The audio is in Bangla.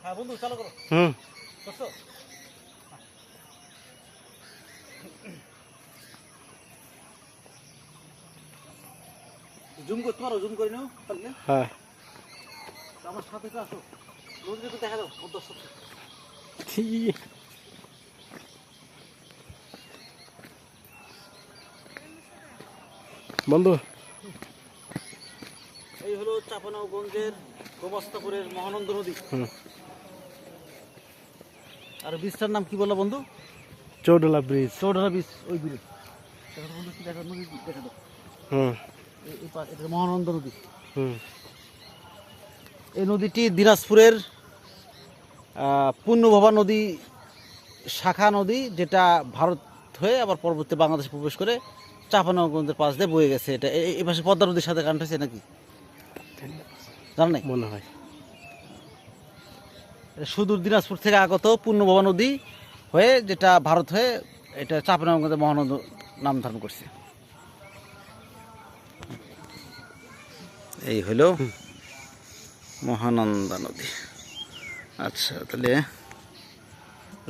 হ্যাঁ বন্ধু চালু করো। করছো? জুম করতে পারো, জুম করে নাও তাহলে। হ্যাঁ আমার সাথে তো আসো, নদীটা তো দেখা দাও পদ্মার সাথে। ঠিক বন্ধু। এই হলো চাঁপানগঞ্জের গোমস্তাপুরের মহানন্দ নদী। আর ব্রিজটার নাম কি বললো বন্ধু? চৌডলা ব্রিজ। চৌডারা ব্রিজ, ওই ব্রিজ। দেখো তো বন্ধু, কি দেখা নদী দেখা দাও। এটা মহানন্দ নদী। এই নদীটি দিনাজপুরের পূর্ণভবা নদী শাখা নদী, যেটা ভারত হয়ে আবার পরবর্তী বাংলাদেশে প্রবেশ করে চাঁপানগঞ্জের পাশ দিয়ে বয়ে গেছে। এটা এই পাশে পদ্মা নদীর সাথে কানেক্ট হয়েছে নাকি জানো নাই? মনে হয় এটা সুদূর দিনাজপুর থেকে আগত পূর্ণভবা নদী হয়ে, যেটা ভারত হয়ে এটা চাঁপানগঞ্জের মহানন্দ নাম ধারণ করছে। এই হলো মহানন্দা নদী। আচ্ছা তাহলে